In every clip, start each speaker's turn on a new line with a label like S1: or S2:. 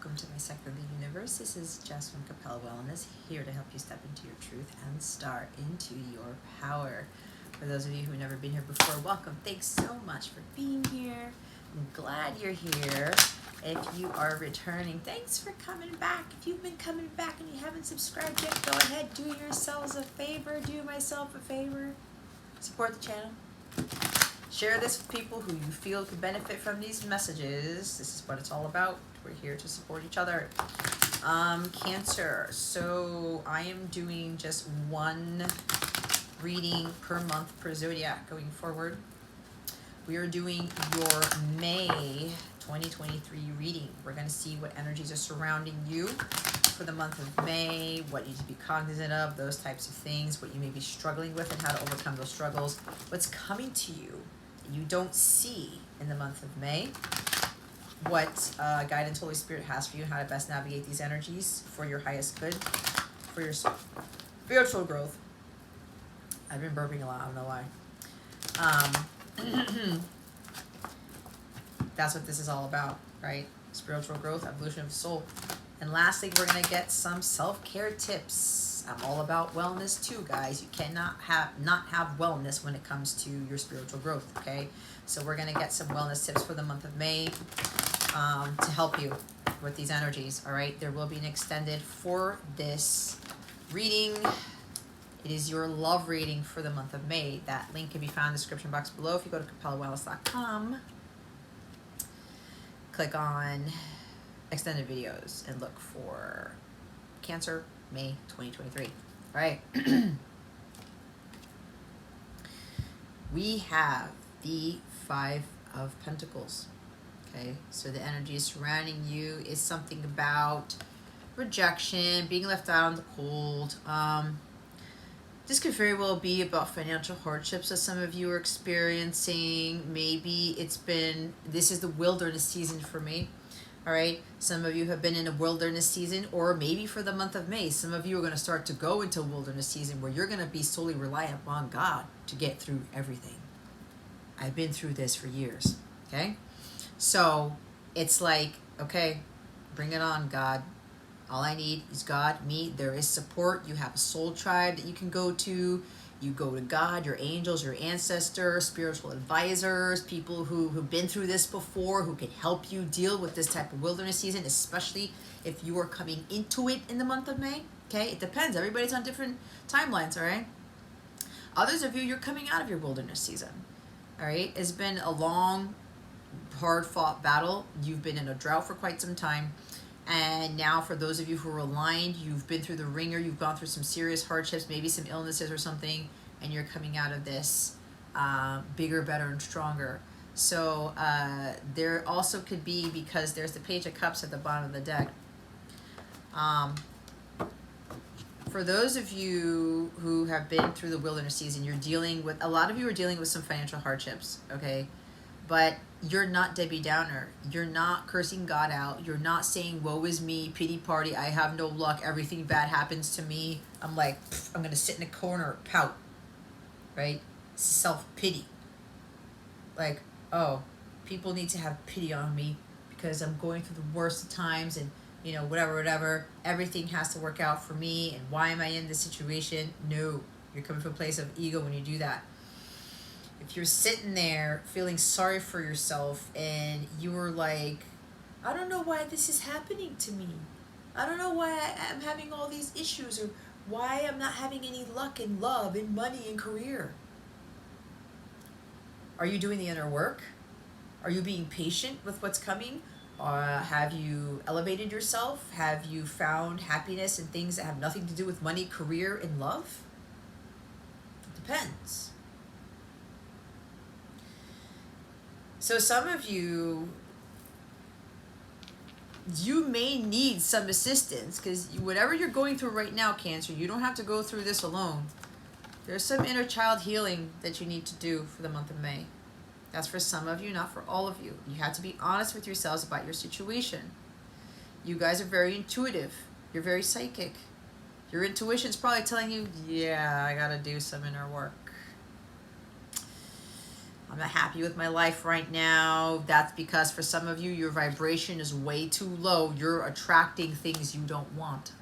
S1: welcome to my second the universe. This is Jess from Capella Wellness, here to help you step into your truth and start into your power. For those of you who have never been here before, welcome. Thanks so much for being here. I'm glad you're here. If you are returning, thanks for coming back. If you've been coming back and you haven't subscribed yet, go ahead, do yourselves a favor, do myself a favor. Support the channel. Share this with people who you feel could benefit from these messages. This is what it's all about. We're here to support each other. Cancer. So I am doing just one reading per month per zodiac going forward. We are doing your May 2023 reading. We're going to see what energies are surrounding you for the month of May, what you need to be cognizant of, those types of things, what you may be struggling with and how to overcome those struggles, what's coming to you you don't see in the month of May, what guidance Holy Spirit has for you, how to best navigate these energies for your highest good, for your spiritual growth. I've been burping a lot, I don't know why. That's what this is all about, right? Spiritual growth, evolution of the soul. And lastly, we're going to get some self-care tips. I'm all about wellness too, guys. You cannot not have wellness when it comes to your spiritual growth, okay? So we're going to get some wellness tips for the month of May to help you with these energies, all right? There will be an extended for this reading. It is your love reading for the month of May. That link can be found in the description box below. If you go to capellawellness.com, click on extended videos and look for Cancer, May 2023. All right. We have the Five of Pentacles. Okay, so the energy surrounding you is something about rejection, being left out in the cold. This could very well be about financial hardships that some of you are experiencing. Maybe this is the wilderness season for me. All right, some of you have been in a wilderness season, or maybe for the month of May, some of you are going to start to go into wilderness season where you're going to be solely reliant upon God to get through everything. I've been through this for years, okay? So it's like, okay, bring it on, God. All I need is God, me. There is support. You have a soul tribe that you can go to. You go to God, your angels, your ancestors, spiritual advisors, people who've been through this before, who can help you deal with this type of wilderness season, especially if you are coming into it in the month of May. Okay, it depends. Everybody's on different timelines, all right? Others of you, you're coming out of your wilderness season, all right? It's been a long, hard-fought battle. You've been in a drought for quite some time. And now for those of you who are aligned, you've been through the ringer, you've gone through some serious hardships, maybe some illnesses or something, and you're coming out of this bigger, better, and stronger. So there also could be, because there's the Page of Cups at the bottom of the deck. For those of you who have been through the wilderness season, a lot of you are dealing with some financial hardships, okay? But you're not Debbie Downer. You're not cursing God out. You're not saying, woe is me, pity party, I have no luck, everything bad happens to me. I'm like, I'm going to sit in a corner, pout, right? Self-pity. Like, oh, people need to have pity on me because I'm going through the worst of times and, you know, whatever. Everything has to work out for me, and why am I in this situation? No, you're coming from a place of ego when you do that. If you're sitting there feeling sorry for yourself and you're like, I don't know why this is happening to me. I don't know why I'm having all these issues, or why I'm not having any luck in love and money and career. Are you doing the inner work? Are you being patient with what's coming? Have you elevated yourself? Have you found happiness in things that have nothing to do with money, career, and love? It depends. So some of you may need some assistance, because whatever you're going through right now, Cancer, you don't have to go through this alone. There's some inner child healing that you need to do for the month of May. That's for some of you, not for all of you. You have to be honest with yourselves about your situation. You guys are very intuitive. You're very psychic. Your intuition's probably telling you, yeah, I gotta do some inner work. I'm not happy with my life right now. That's because for some of you, your vibration is way too low. You're attracting things you don't want.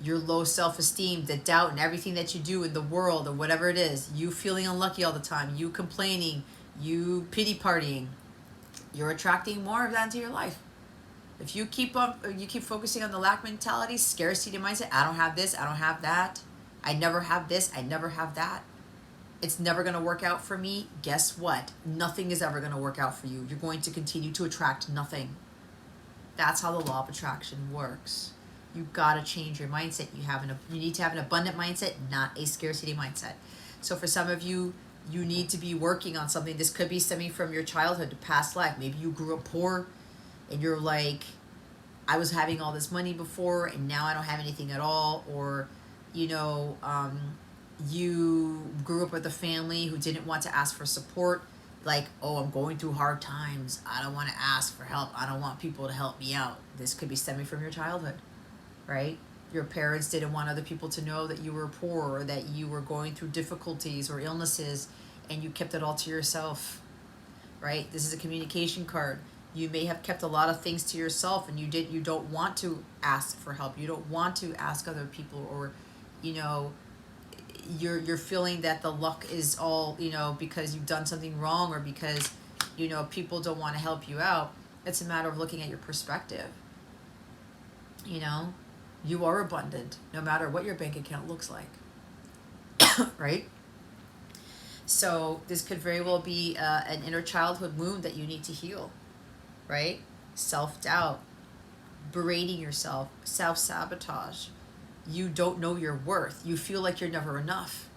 S1: Your low self-esteem, the doubt in everything that you do in the world or whatever it is, you feeling unlucky all the time, you complaining, you pity partying, you're attracting more of that into your life. If you keep focusing on the lack mentality, scarcity mindset, I don't have this, I don't have that, I never have this, I never have that, it's never going to work out for me, guess what? Nothing is ever going to work out for you. You're going to continue to attract nothing. That's how the law of attraction works. You got to change your mindset. You need to have an abundant mindset, not a scarcity mindset. So for some of you, you need to be working on something. This could be stemming from your childhood, past life. Maybe you grew up poor and you're like, I was having all this money before and now I don't have anything at all. Or, you know, you grew up with a family who didn't want to ask for support. Like, oh, I'm going through hard times. I don't want to ask for help. I don't want people to help me out. This could be stemming from your childhood, right? Your parents didn't want other people to know that you were poor or that you were going through difficulties or illnesses, and you kept it all to yourself, right? This is a communication card. You may have kept a lot of things to yourself, and you don't want to ask for help. You don't want to ask other people, or, you know, you're feeling that the luck is all, you know, because you've done something wrong or because, you know, people don't want to help you out. It's a matter of looking at your perspective. You know, you are abundant no matter what your bank account looks like. Right? So this could very well be an inner childhood wound that you need to heal. Right? Self-doubt, berating yourself, self-sabotage. You don't know your worth. You feel like you're never enough.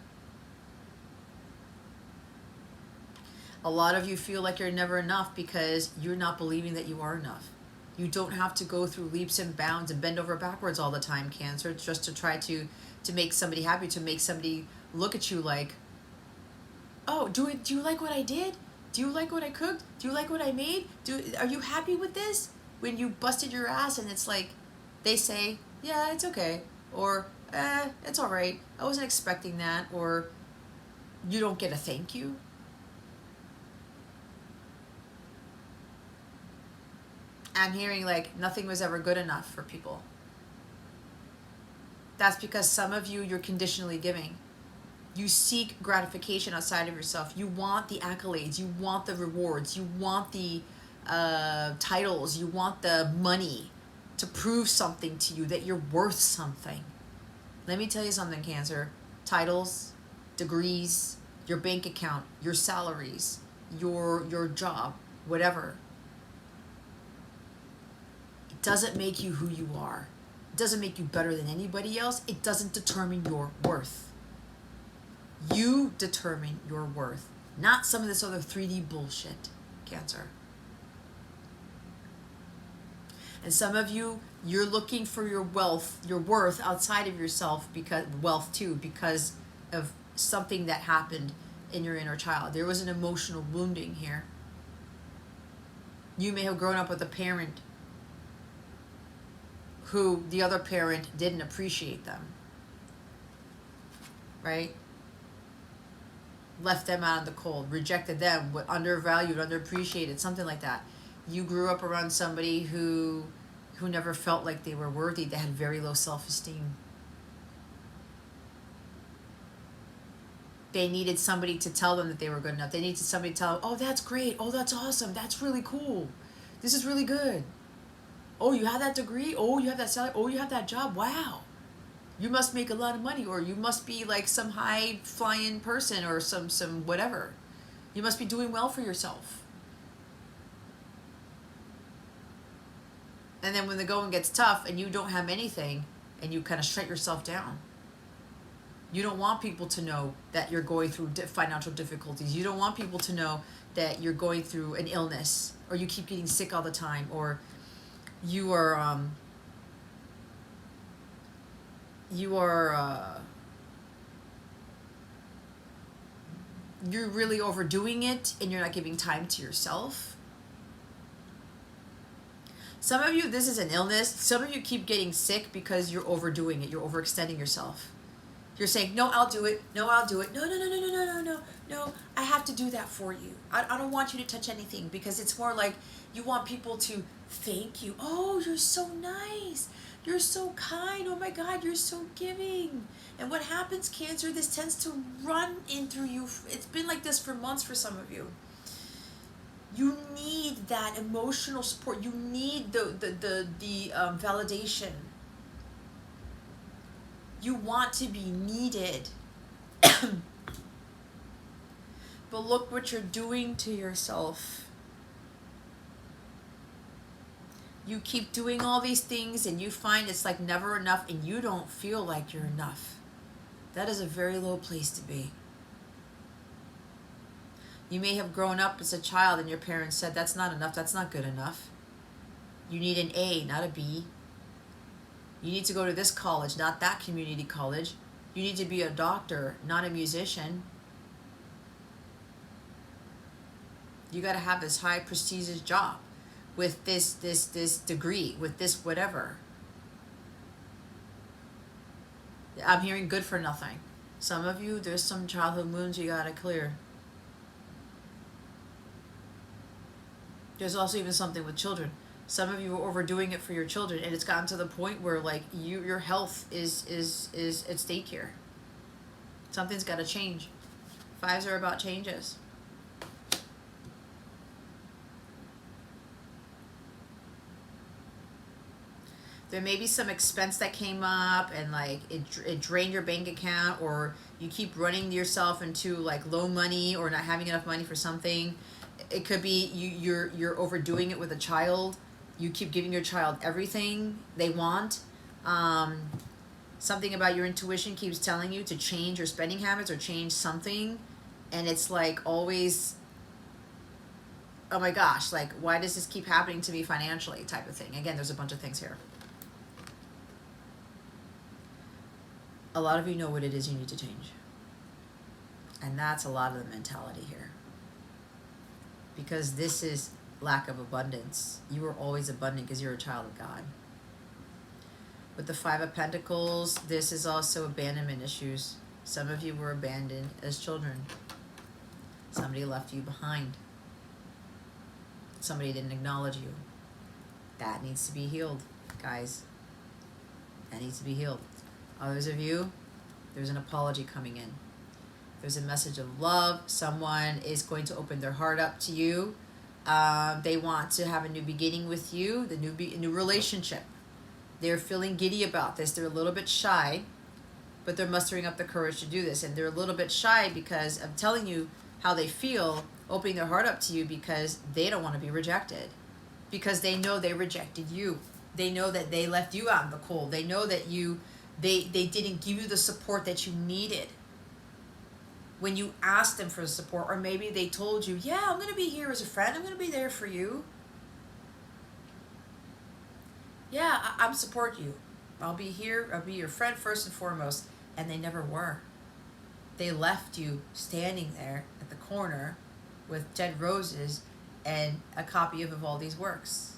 S1: A lot of you feel like you're never enough because you're not believing that you are enough. You don't have to go through leaps and bounds and bend over backwards all the time, Cancer, just to try to make somebody happy, to make somebody look at you like, oh, do you like what I did? Do you like what I cooked? Do you like what I made? Are you happy with this? When you busted your ass and it's like, they say, yeah, it's okay. Or, it's all right. I wasn't expecting that. Or, you don't get a thank you. I'm hearing like nothing was ever good enough for people. That's because some of you, you're conditionally giving. You seek gratification outside of yourself. You want the accolades. You want the rewards. You want the titles. You want the money to prove something to you, that you're worth something. Let me tell you something, Cancer. Titles, degrees, your bank account, your salaries, your job, whatever. It doesn't make you who you are. It doesn't make you better than anybody else. It doesn't determine your worth. You determine your worth, not some of this other 3D bullshit, Cancer. And some of you, you're looking for your wealth, your worth outside of yourself, because of something that happened in your inner child. There was an emotional wounding here. You may have grown up with a parent who the other parent didn't appreciate them, right? Left them out in the cold, rejected them, undervalued, underappreciated, something like that. You grew up around somebody who never felt like they were worthy. They had very low self-esteem. They needed somebody to tell them that they were good enough. They needed somebody to tell them, oh, that's great. Oh, that's awesome. That's really cool. This is really good. Oh, you have that degree? Oh, you have that salary? Oh, you have that job? Wow. You must make a lot of money, or you must be like some high-flying person, or some whatever. You must be doing well for yourself. And then when the going gets tough and you don't have anything and you kind of shut yourself down, you don't want people to know that you're going through financial difficulties. You don't want people to know that you're going through an illness, or you keep getting sick all the time, or you are you're really overdoing it and you're not giving time to yourself. Some of you, this is an illness. Some of you keep getting sick because you're overdoing it. You're overextending yourself. You're saying, no, I'll do it. No, I'll do it. No, no, no, no, no, no, no, no, no. I have to do that for you. I don't want you to touch anything, because it's more like you want people to thank you. Oh, you're so nice. You're so kind. Oh my God, you're so giving. And what happens, Cancer, this tends to run in through you. It's been like this for months for some of you. You need that emotional support. You need the validation. You want to be needed. But look what you're doing to yourself. You keep doing all these things and you find it's like never enough, and you don't feel like you're enough. That is a very low place to be. You may have grown up as a child and your parents said, that's not enough, that's not good enough. You need an A, not a B. You need to go to this college, not that community college. You need to be a doctor, not a musician. You got to have this high prestigious job with this degree, with this whatever. I'm hearing good for nothing. Some of you, there's some childhood wounds you got to clear. There's also even something with children. Some of you are overdoing it for your children, and it's gotten to the point where like your health is at stake here. Something's got to change. Fives are about changes. There may be some expense that came up and like it drained your bank account, or you keep running yourself into like low money or not having enough money for something. It could be you're overdoing it with a child. You keep giving your child everything they want. Something about your intuition keeps telling you to change your spending habits or change something, and it's like always, oh my gosh, like why does this keep happening to me financially type of thing. Again, there's a bunch of things here. A lot of you know what it is you need to change. And that's a lot of the mentality here. Because this is lack of abundance. You are always abundant because you're a child of God. With the Five of Pentacles, this is also abandonment issues. Some of you were abandoned as children. Somebody left you behind. Somebody didn't acknowledge you. That needs to be healed, guys. That needs to be healed. Others of you, there's an apology coming in. There's a message of love. Someone is going to open their heart up to you. They want to have a new beginning with you, the new relationship. They're feeling giddy about this. They're a little bit shy, but they're mustering up the courage to do this. And they're a little bit shy because of telling you how they feel, opening their heart up to you, because they don't want to be rejected. Because they know they rejected you. They know that they left you out in the cold. They know that they didn't give you the support that you needed when you asked them for support. Or maybe they told you, yeah, I'm going to be here as a friend. I'm going to be there for you. Yeah, I'm support you. I'll be here. I'll be your friend first and foremost. And they never were. They left you standing there at the corner with dead roses and a copy of Vivaldi's works.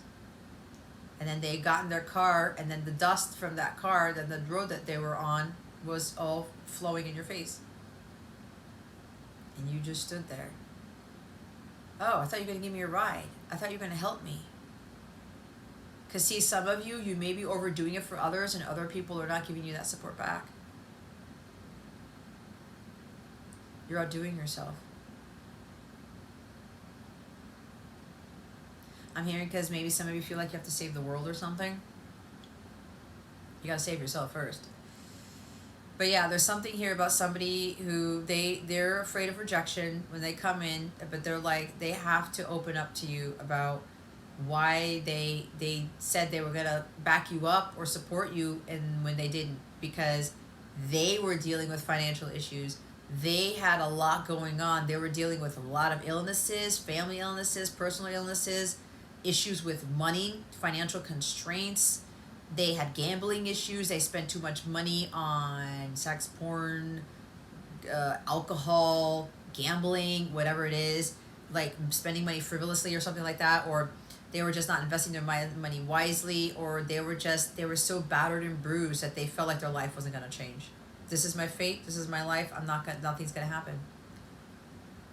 S1: And then they got in their car, and then the dust from that car, then the road that they were on, was all flowing in your face. And you just stood there. Oh, I thought you were going to give me a ride. I thought you were going to help me. Because see, some of you, you may be overdoing it for others, and other people are not giving you that support back. You're outdoing yourself. I'm hearing because maybe some of you feel like you have to save the world or something. You got to save yourself first. But yeah, there's something here about somebody who they're afraid of rejection when they come in, but they're like, they have to open up to you about why they said they were going to back you up or support you, and when they didn't, because they were dealing with financial issues. They had a lot going on. They were dealing with a lot of illnesses, family illnesses, personal illnesses, issues with money, financial constraints. They had gambling issues. They spent too much money on sex, porn, alcohol, gambling, whatever it is, like spending money frivolously or something like that, or they were just not investing their money wisely, or they were so battered and bruised that they felt like their life wasn't going to change. This is my fate. This is my life. Nothing's gonna happen.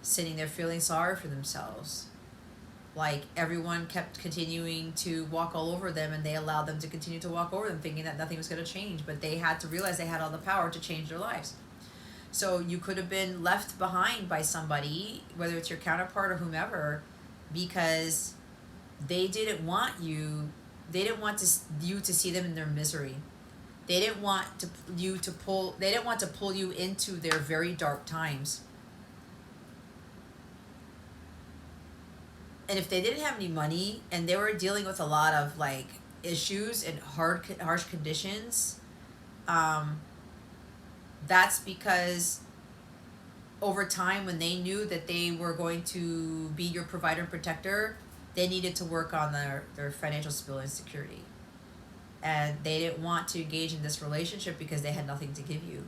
S1: Sitting there feeling sorry for themselves. Like everyone kept continuing to walk all over them, and they allowed them to continue to walk over them, thinking that nothing was going to change. But they had to realize they had all the power to change their lives. So you could have been left behind by somebody, whether it's your counterpart or whomever, because they didn't want you. They didn't want you to see them in their misery. They didn't want you to pull. They didn't want to pull you into their very dark times. And if they didn't have any money and they were dealing with a lot of like issues and harsh conditions, that's because over time, when they knew that they were going to be your provider and protector, they needed to work on their financial stability and security. And they didn't want to engage in this relationship because they had nothing to give you,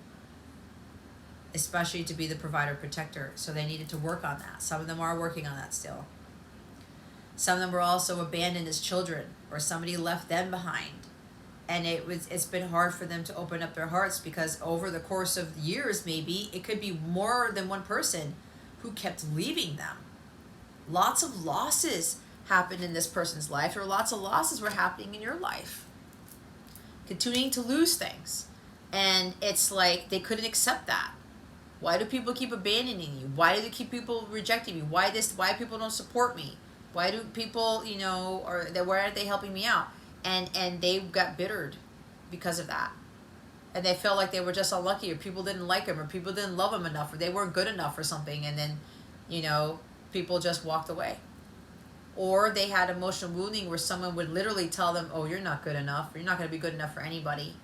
S1: especially to be the provider protector. So they needed to work on that. Some of them are working on that still. Some of them were also abandoned as children, or somebody left them behind. And it's been hard for them to open up their hearts, because over the course of years, maybe it could be more than one person who kept leaving them. Lots of losses happened in this person's life, or lots of losses were happening in your life. Continuing to lose things. And it's like they couldn't accept that. Why do people keep abandoning you? Why do they keep people rejecting me? Why people don't support me? Why do people, why aren't they helping me out? And they got bittered because of that. And they felt like they were just unlucky, or people didn't like them, or people didn't love them enough, or they weren't good enough or something. And then, people just walked away. Or they had emotional wounding where someone would literally tell them, oh, you're not good enough. You're not going to be good enough for anybody.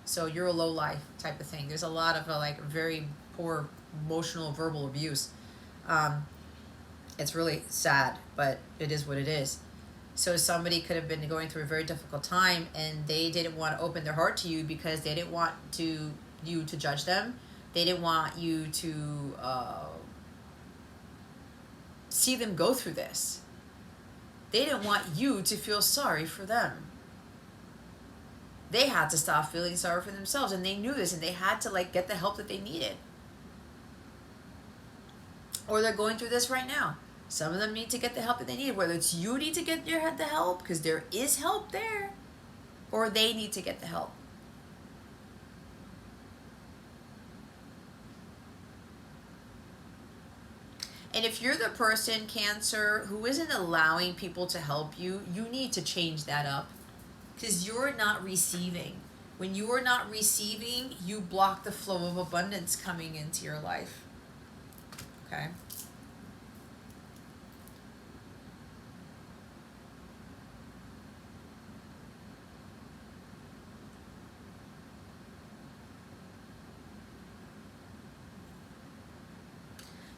S1: So you're a low life type of thing. There's a lot of very poor emotional, verbal abuse. It's really sad, but it is what it is. So somebody could have been going through a very difficult time, and they didn't want to open their heart to you because they didn't want you to judge them. They didn't want you to see them go through this. They didn't want you to feel sorry for them. They had to stop feeling sorry for themselves, and they knew this, and they had to get the help that they needed. Or they're going through this right now. Some of them need to get the help that they need, whether it's you need to get the help, because there is help there, or they need to get the help. And if you're the person, Cancer, who isn't allowing people to help you, you need to change that up, because you're not receiving. When you are not receiving, you block the flow of abundance coming into your life. Okay?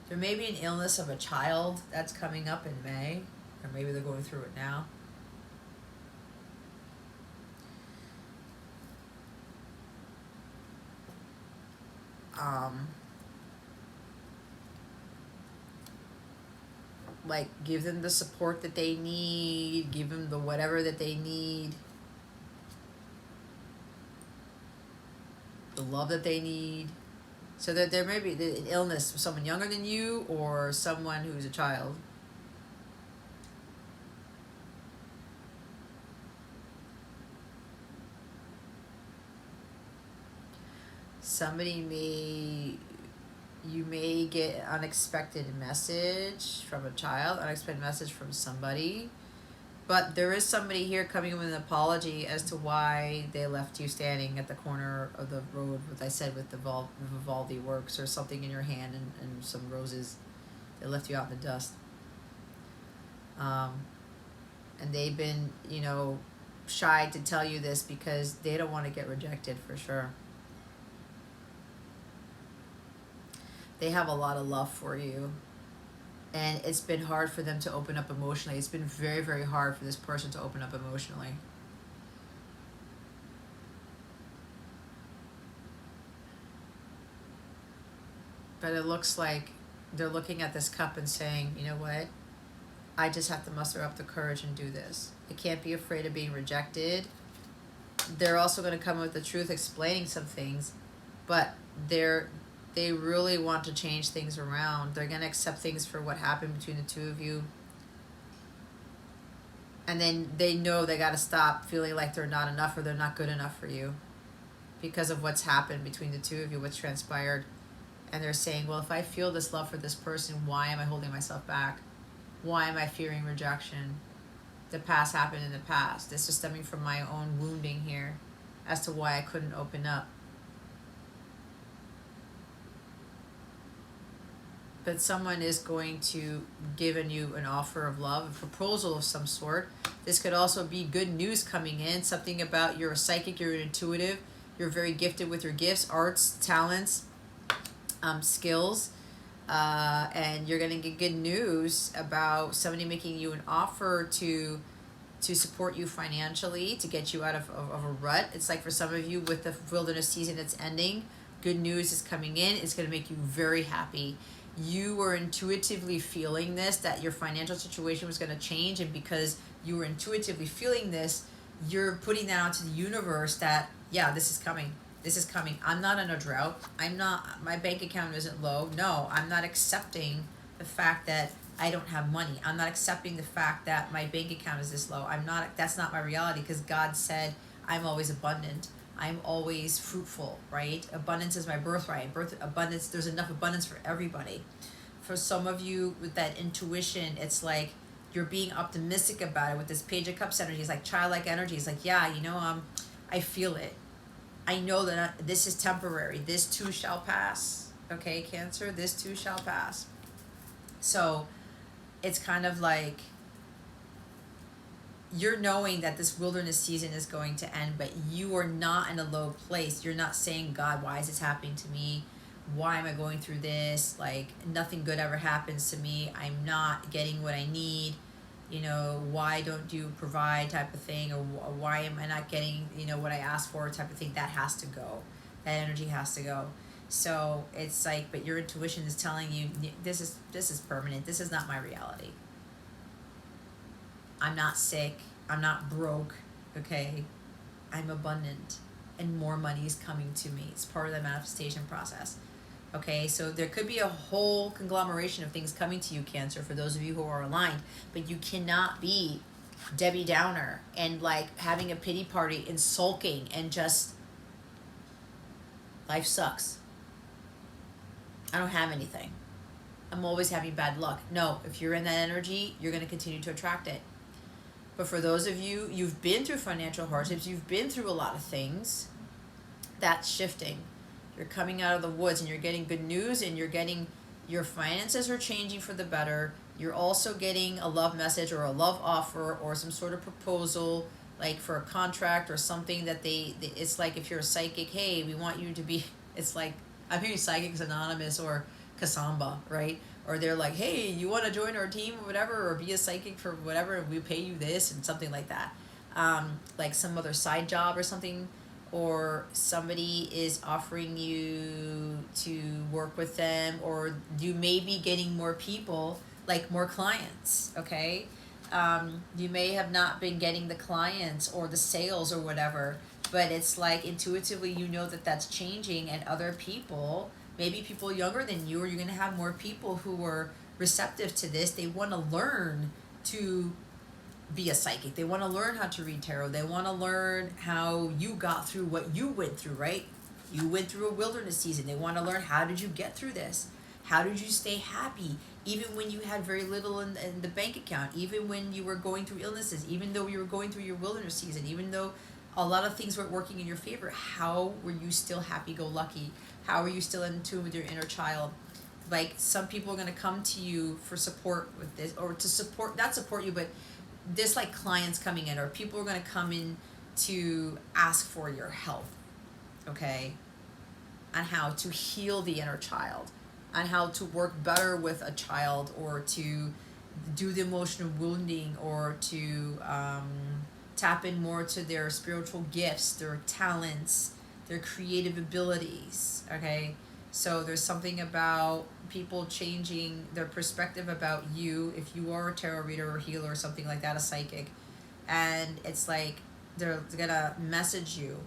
S1: There may be an illness of a child that's coming up in May, or maybe they're going through it now. Give them the support that they need, give them the whatever that they need, the love that they need. So that there may be an illness of someone younger than you, or someone who's a child. You may get an unexpected message from a child, unexpected message from somebody. But there is somebody here coming with an apology as to why they left you standing at the corner of the road, with the Vivaldi works, or something in your hand and some roses. They left you out in the dust. And they've been, shy to tell you this because they don't want to get rejected, for sure. They have a lot of love for you. And it's been hard for them to open up emotionally. It's been very, very hard for this person to open up emotionally. But it looks like they're looking at this cup and saying, you know what? I just have to muster up the courage and do this. I can't be afraid of being rejected. They're also going to come with the truth, explaining some things. but they really want to change things around. They're going to accept things for what happened between the two of you. And then they know they got to stop feeling like they're not enough or they're not good enough for you because of what's happened between the two of you, what's transpired. And they're saying, well, if I feel this love for this person, why am I holding myself back? Why am I fearing rejection? The past happened in the past. This is stemming from my own wounding here as to why I couldn't open up. But someone is going to give you an offer of love, a proposal of some sort. This could also be good news coming in, something about you're a psychic, you're an intuitive, you're very gifted with your gifts, arts, talents, skills, and you're going to get good news about somebody making you an offer to support you financially, to get you out of a rut. It's like for some of you with the wilderness season that's ending, good news is coming in. It's going to make you very happy. You were intuitively feeling this, that your financial situation was going to change, and because you were intuitively feeling this, you're putting that out to the universe that, yeah, this is coming. This is coming. I'm not in a drought. My bank account isn't low. No, I'm not accepting the fact that I don't have money. I'm not accepting the fact that my bank account is this low. That's not my reality, because God said I'm always abundant. I'm always fruitful, right? Abundance is my birthright. Abundance, there's enough abundance for everybody. For some of you with that intuition, it's like you're being optimistic about it with this Page of Cups energy. It's like childlike energy. It's like, yeah, I feel it. I know that this is temporary. This too shall pass. Okay, Cancer, this too shall pass. So it's kind of like you're knowing that this wilderness season is going to end, but you are not in a low place. You're not saying, God, why is this happening to me? Why am I going through this? Like, nothing good ever happens to me. I'm not getting what I need. Why don't you provide type of thing? Or why am I not getting, what I asked for type of thing? That has to go. That energy has to go. So it's like, but your intuition is telling you, this is permanent. This is not my reality. I'm not sick. I'm not broke. Okay. I'm abundant, and more money is coming to me. It's part of the manifestation process. Okay, so there could be a whole conglomeration of things coming to you, Cancer, for those of you who are aligned, but you cannot be Debbie Downer and like having a pity party and sulking and just, life sucks. I don't have anything. I'm always having bad luck. No, if you're in that energy, you're going to continue to attract it. But for those of you, you've been through financial hardships, you've been through a lot of things, that's shifting. You're coming out of the woods and you're getting good news, and your finances are changing for the better. You're also getting a love message or a love offer or some sort of proposal, like for a contract or something that it's like if you're a psychic, hey, we want you to be, it's like, I'm hearing Psychics Anonymous or Kasamba, right? Or they're like, hey, you want to join our team or whatever, or be a psychic for whatever, and we pay you this, and something like that. Like some other side job or something. Or somebody is offering you to work with them, or you may be getting more people, like more clients, okay? You may have not been getting the clients or the sales or whatever, but it's like intuitively you know that that's changing, and other people, maybe people younger than you, or you're going to have more people who are receptive to this. They want to learn to be a psychic. They want to learn how to read tarot. They want to learn how you got through what you went through, right? You went through a wilderness season. They want to learn, how did you get through this? How did you stay happy even when you had very little in the bank account, even when you were going through illnesses, even though you were going through your wilderness season, even though a lot of things weren't working in your favor? How were you still happy-go-lucky? How are you still in tune with your inner child? Like, some people are going to come to you for support with this, or to support, not support you, but this, like clients coming in, or people are going to come in to ask for your help, okay, on how to heal the inner child, on how to work better with a child, or to do the emotional wounding, or to tap in more to their spiritual gifts, their talents, their creative abilities, okay? So there's something about people changing their perspective about you, if you are a tarot reader or healer or something like that, a psychic, and it's like they're gonna message you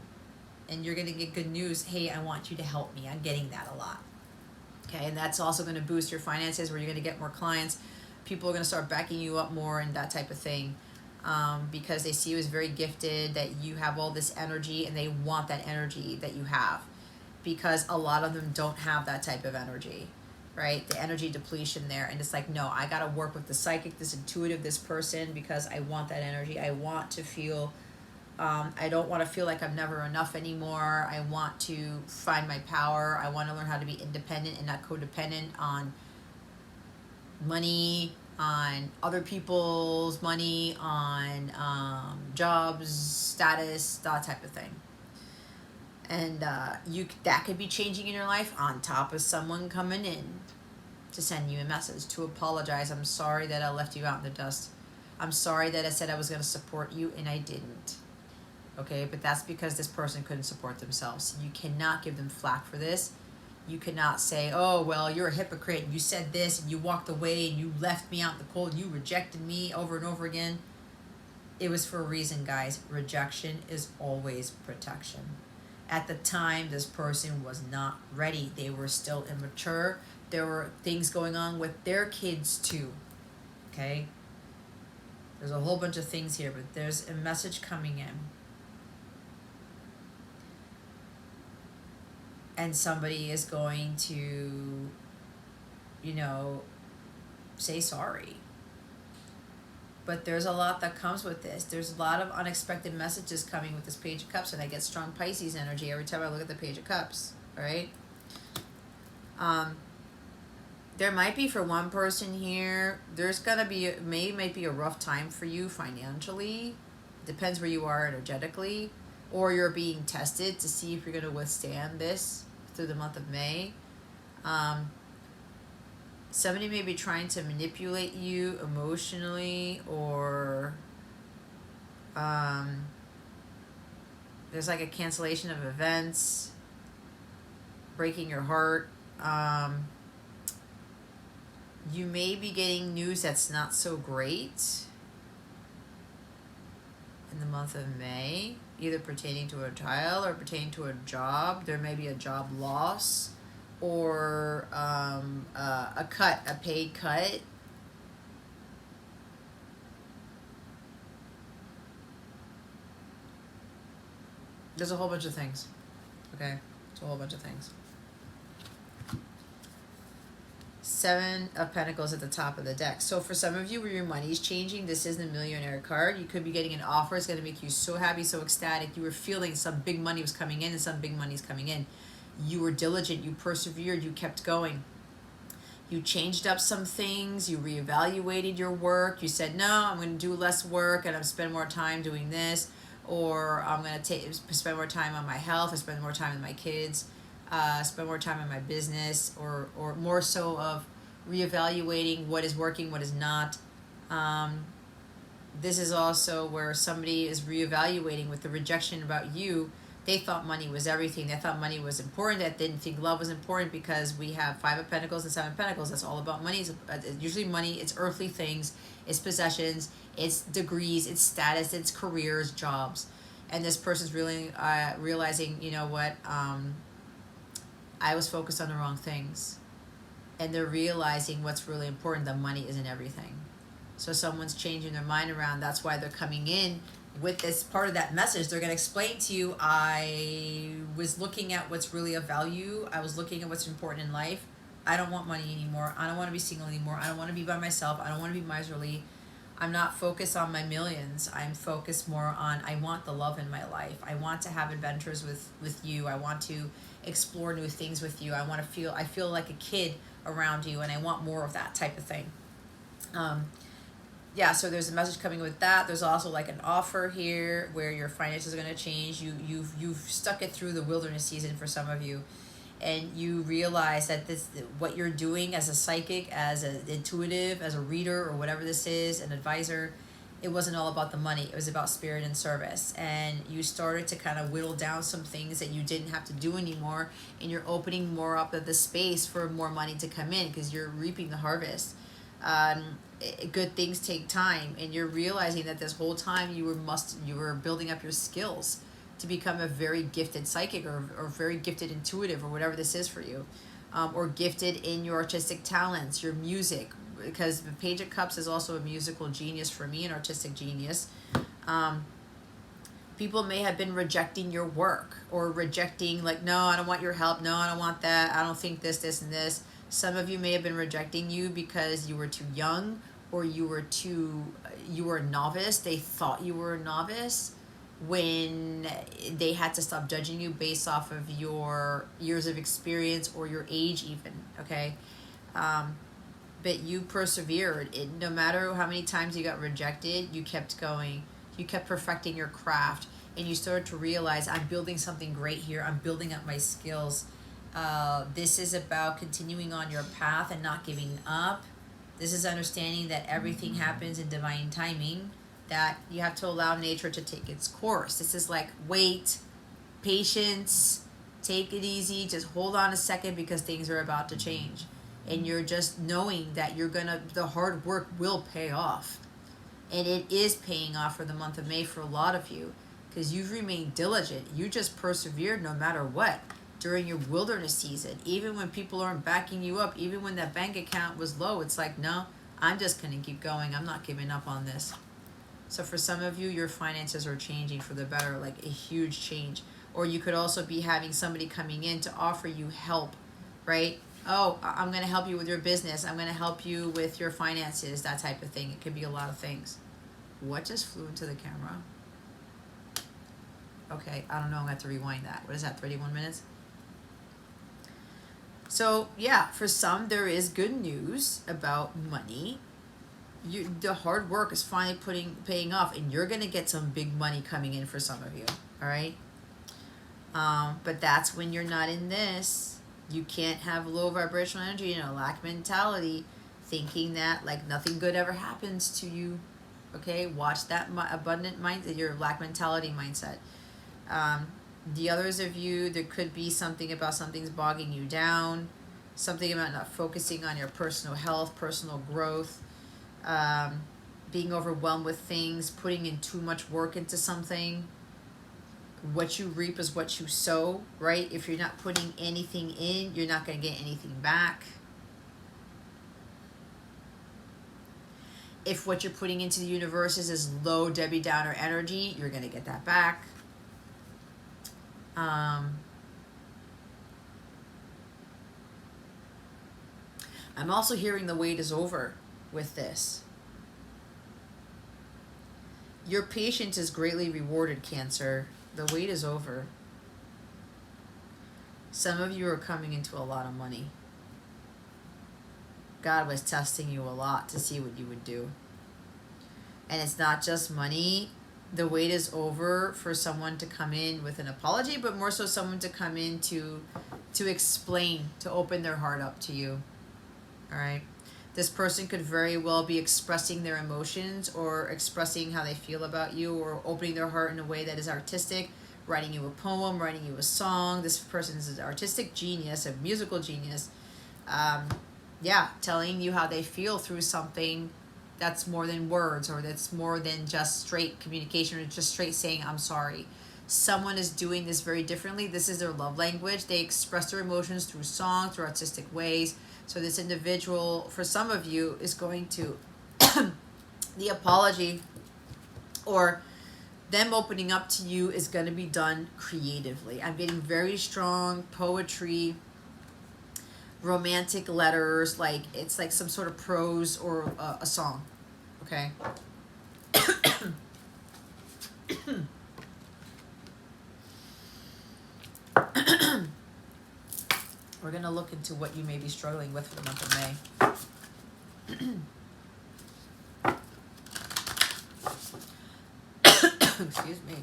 S1: and you're going to get good news. Hey, I want you to help me. I'm getting that a lot. Okay, and that's also going to boost your finances, where you're going to get more clients. People are going to start backing you up more and that type of thing, because they see you as very gifted, that you have all this energy, and they want that energy that you have, because a lot of them don't have that type of energy, right? The energy depletion there. And it's like, no, I got to work with the psychic, this intuitive, this person, because I want that energy. I want to feel, I don't want to feel like I'm never enough anymore. I want to find my power. I want to learn how to be independent and not codependent on money, on other people's money, on jobs, status, that type of thing. And that could be changing in your life, on top of someone coming in to send you a message, to apologize. I'm sorry that I left you out in the dust. I'm sorry that I said I was going to support you and I didn't. Okay, but that's because this person couldn't support themselves. You cannot give them flack for this. You cannot say, oh, well, you're a hypocrite. You said this and you walked away and you left me out in the cold. You rejected me over and over again. It was for a reason, guys. Rejection is always protection. At the time, this person was not ready. They were still immature. There were things going on with their kids too. Okay? There's a whole bunch of things here, but there's a message coming in. And somebody is going to, say sorry. But there's a lot that comes with this. There's a lot of unexpected messages coming with this Page of Cups, and I get strong Pisces energy every time I look at the Page of Cups, all right? There might be, for one person here, there's gonna be, might be a rough time for you financially. Depends where you are energetically. Or you're being tested to see if you're going to withstand this through the month of May. Somebody may be trying to manipulate you emotionally, or there's like a cancellation of events, breaking your heart. You may be getting news that's not so great in the month of May, either pertaining to a child or pertaining to a job. There may be a job loss, or a paid cut. There's a whole bunch of things. Okay? It's a whole bunch of things. 7 of Pentacles at the top of the deck. So for some of you, where your money is changing, this is the Millionaire card. You could be getting an offer. It's going to make you so happy, so ecstatic. You were feeling some big money was coming in, and some big money is coming in. You were diligent. You persevered. You kept going. You changed up some things. You reevaluated your work. You said, no, I'm going to do less work, and I'm spend more time doing this. Or I'm going to spend more time on my health. I spend more time with my kids. Spend more time in my business, or more so of reevaluating what is working, what is not. This is also where somebody is reevaluating with the rejection about you. They thought money was everything. They thought money was important. They didn't think love was important, because we have 5 of Pentacles and 7 of Pentacles. That's all about money. It's usually money. It's earthly things. It's possessions. It's degrees. It's status. It's careers, jobs. And this person's really realizing, you know what, I was focused on the wrong things. And they're realizing what's really important. The money isn't everything. So someone's changing their mind around. That's why they're coming in with this part of that message. They're going to explain to you, I was looking at what's really of value. I was looking at what's important in life. I don't want money anymore. I don't want to be single anymore. I don't want to be by myself. I don't want to be miserly. I'm not focused on my millions. I'm focused more on, I want the love in my life. I want to have adventures with you. I want to explore new things with you. I feel like a kid around you, and I want more of that type of thing. So there's a message coming with that. There's also like an offer here where your finances are going to change. You've stuck it through the wilderness season for some of you, and you realize that what you're doing as a psychic, as an intuitive, as a reader, or whatever this is, an advisor, it wasn't all about the money. It was about spirit and service. And you started to kind of whittle down some things that you didn't have to do anymore, and you're opening more up of the space for more money to come in, because you're reaping the harvest. Good things take time, and you're realizing that this whole time you were building up your skills to become a very gifted psychic or very gifted intuitive or whatever this is for you, or gifted in your artistic talents, your music, because the Page of Cups is also a musical genius for me, an artistic genius. People may have been rejecting your work or rejecting, like, no, I don't want your help. No, I don't want that. I don't think this, and this. Some of you may have been rejecting you because you were too young, or you were a novice. They thought you were a novice when they had to stop judging you based off of your years of experience or your age even, okay? But you persevered. No matter how many times you got rejected, you kept going. You kept perfecting your craft, and you started to realize, I'm building something great here. I'm building up my skills. This is about continuing on your path and not giving up. This is understanding that everything happens in divine timing, that you have to allow nature to take its course. This is like, wait, patience, take it easy, just hold on a second because things are about to change. And you're just knowing that the hard work will pay off. And it is paying off for the month of May for a lot of you, because you've remained diligent. You just persevered no matter what during your wilderness season. Even when people aren't backing you up, even when that bank account was low, it's like, no, I'm just going to keep going. I'm not giving up on this. So for some of you, your finances are changing for the better, like a huge change. Or you could also be having somebody coming in to offer you help, right? Oh, I'm going to help you with your business. I'm going to help you with your finances, that type of thing. It could be a lot of things. What just flew into the camera? Okay, I don't know. I'm going to have to rewind that. What is that, 31 minutes? So, yeah, for some, there is good news about money. The hard work is finally paying off, and you're going to get some big money coming in for some of you, all right? But that's when you're not in this. You can't have low vibrational energy and a lack mentality, thinking that, like, nothing good ever happens to you. Okay, watch that abundant mindset, your lack mentality mindset. The others of you, there could be something about something's bogging you down, something about not focusing on your personal health, personal growth, being overwhelmed with things, putting in too much work into something. What you reap is what you sow, right? If you're not putting anything in, you're not going to get anything back. If what you're putting into the universe is low Debbie Downer energy, you're going to get that back. I'm also hearing the wait is over with this. Your patience is greatly rewarded, Cancer. The wait is over. Some of you are coming into a lot of money. God was testing you a lot to see what you would do. And it's not just money. The wait is over for someone to come in with an apology, but more so someone to come in to explain, to open their heart up to you. All right? This person could very well be expressing their emotions or expressing how they feel about you, or opening their heart in a way that is artistic, writing you a poem, writing you a song. This person is an artistic genius, a musical genius. Telling you how they feel through something that's more than words, or that's more than just straight communication, or just straight saying, I'm sorry. Someone is doing this very differently. This is their love language. They express their emotions through song, through artistic ways. So this individual, for some of you, is going to, the apology or them opening up to you is going to be done creatively. I'm getting very strong poetry, romantic letters, like it's like some sort of prose or a song. Okay. We're going to look into what you may be struggling with for the month of May. Excuse me.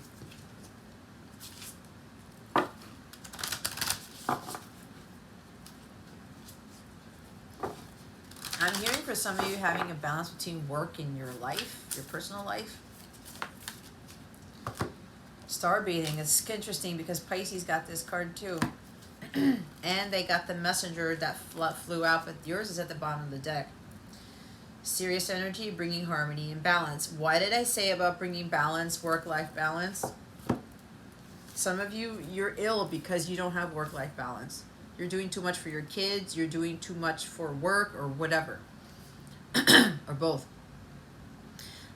S1: I'm hearing for some of you having a balance between work and your life, your personal life. Star bathing. It's interesting because Pisces got this card too. And they got the messenger that flew out, but yours is at the bottom of the deck. Serious energy, bringing harmony and balance. Why did I say about bringing balance, work-life balance? Some of you, you're ill because you don't have work-life balance. You're doing too much for your kids, you're doing too much for work or whatever, or both.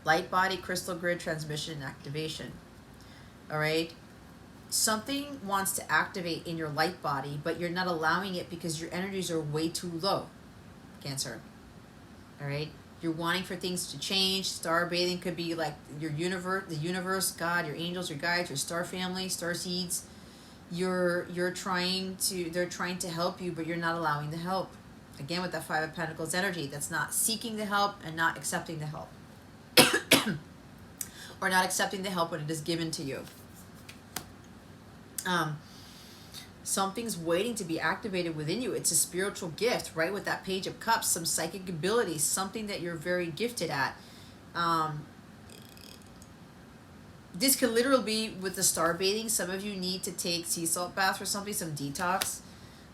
S1: Light body, crystal grid, transmission, and activation. All right? Something wants to activate in your light body, but you're not allowing it because your energies are way too low, Cancer. All right? You're wanting for things to change. Star bathing could be like your universe, the universe, God, your angels, your guides, your star family, star seeds. They're trying to help you, but you're not allowing the help. Again, with that Five of Pentacles energy, that's not seeking the help and not accepting the help. Or not accepting the help when it is given to you. Something's waiting to be activated within you. It's a spiritual gift, right? With that Page of Cups, some psychic ability, something that you're very gifted at. This could literally be with the star bathing. Some of you need to take sea salt baths or something, some detox.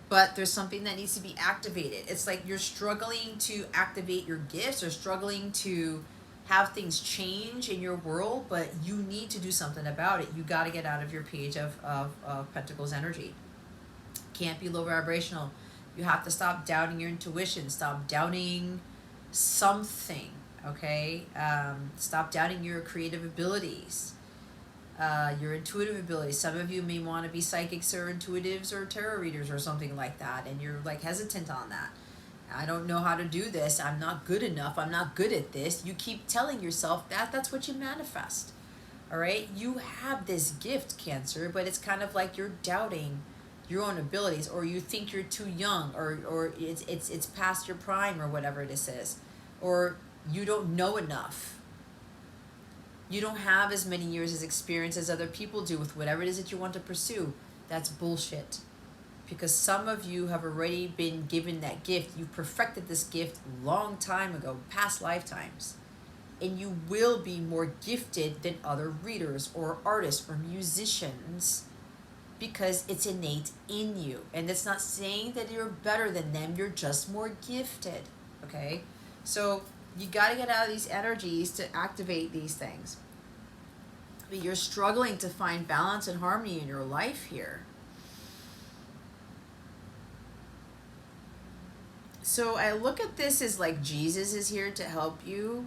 S1: But there's something that needs to be activated. It's like you're struggling to activate your gifts or struggling to have things change in your world, but you need to do something about it. You got to get out of your Page of Pentacles energy. Can't be low vibrational. You have to stop doubting your intuition. Stop doubting something, okay? Stop doubting your creative abilities, your intuitive abilities. Some of you may want to be psychics or intuitives or tarot readers or something like that, and you're like hesitant on that. I don't know how to do this. I'm not good enough. I'm not good at this. You keep telling yourself that. That's what you manifest. All right? You have this gift, Cancer, but it's kind of like you're doubting your own abilities, or you think you're too young, or it's past your prime, or whatever this is. Or you don't know enough. You don't have as many years as experience as other people do with whatever it is that you want to pursue. That's bullshit. Because some of you have already been given that gift. You perfected this gift long time ago, past lifetimes. And you will be more gifted than other readers or artists or musicians because it's innate in you. And it's not saying that you're better than them. You're just more gifted. Okay? So you got to get out of these energies to activate these things. But you're struggling to find balance and harmony in your life here. So I look at this as like Jesus is here to help you,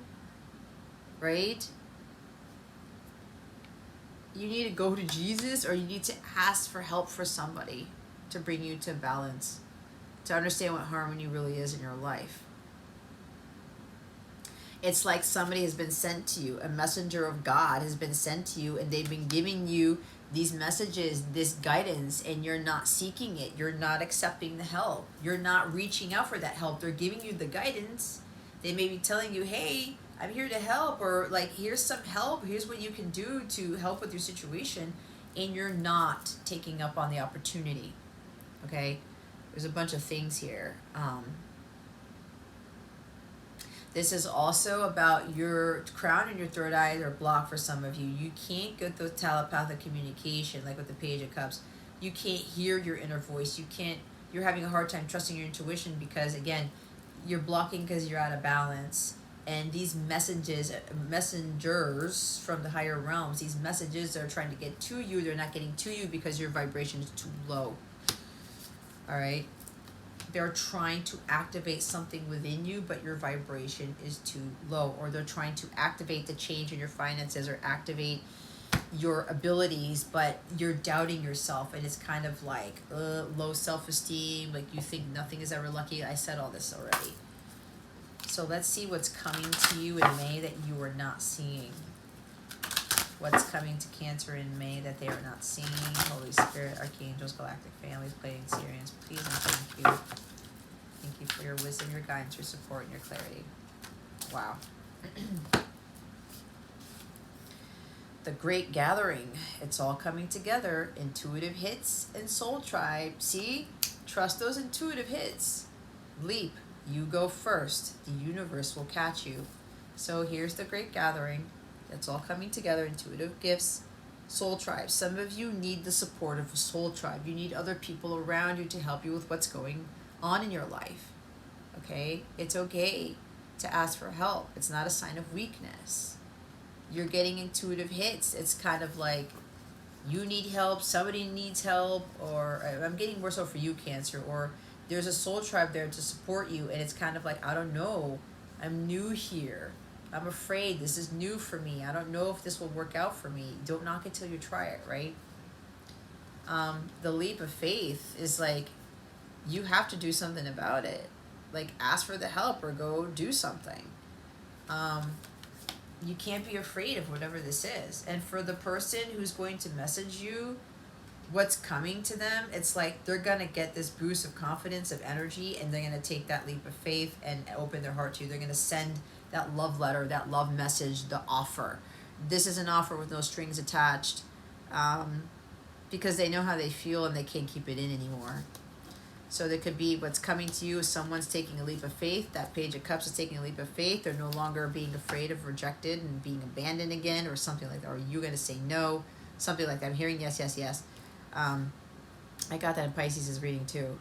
S1: right? You need to go to Jesus, or you need to ask for help for somebody to bring you to balance, to understand what harmony really is in your life. It's like somebody has been sent to you, a messenger of God has been sent to you, and they've been giving you these messages, this guidance, and you're not seeking it. You're not accepting the help. You're not reaching out for that help. They're giving you the guidance. They may be telling you, hey, I'm here to help, or like, here's some help. Here's what you can do to help with your situation. And you're not taking up on the opportunity. Okay? There's a bunch of things here. This is also about your crown and your third eye are blocked for some of you. You can't get the telepathic communication, like with the Page of Cups. You can't hear your inner voice. You're having a hard time trusting your intuition because, again, you're blocking because you're out of balance. And these messengers from the higher realms, these messages are trying to get to you. They're not getting to you because your vibration is too low. All right? They're trying to activate something within you, but your vibration is too low. Or they're trying to activate the change in your finances or activate your abilities, but you're doubting yourself. And it's kind of like low self-esteem, like you think nothing is ever lucky. I said all this already. So let's see what's coming to you in May that you are not seeing. What's coming to Cancer in May that they are not seeing? Holy Spirit, Archangels, Galactic Families, Pleiadian Sirians, please and thank you. Thank you for your wisdom, your guidance, your support, and your clarity. Wow. The Great Gathering. It's all coming together. Intuitive hits and Soul Tribe. See? Trust those intuitive hits. Leap. You go first. The universe will catch you. So here's the Great Gathering. It's all coming together. Intuitive gifts, soul tribe. Some of you need the support of a soul tribe. You need other people around you to help you with what's going on in your life. Okay? It's okay to ask for help. It's not a sign of weakness. You're getting intuitive hits. It's kind of like you need help, somebody needs help, or I'm getting more so for you, Cancer, or there's a soul tribe there to support you, and it's kind of like, I don't know, I'm new here. I'm afraid, this is new for me. I don't know if this will work out for me. Don't knock it till you try it, right? The leap of faith is like, you have to do something about it. Like, ask for the help or go do something. You can't be afraid of whatever this is. And for the person who's going to message you, what's coming to them, it's like they're going to get this boost of confidence, of energy, and they're going to take that leap of faith and open their heart to you. They're going to send that love letter, that love message, the offer. This is an offer with no strings attached, because they know how they feel and they can't keep it in anymore. So there could be what's coming to you is someone's taking a leap of faith. That Page of Cups is taking a leap of faith. They're no longer being afraid of rejected and being abandoned again, or something like that. Or you're going to say no, something like that. I'm hearing yes, yes, yes. I got that in Pisces' reading too.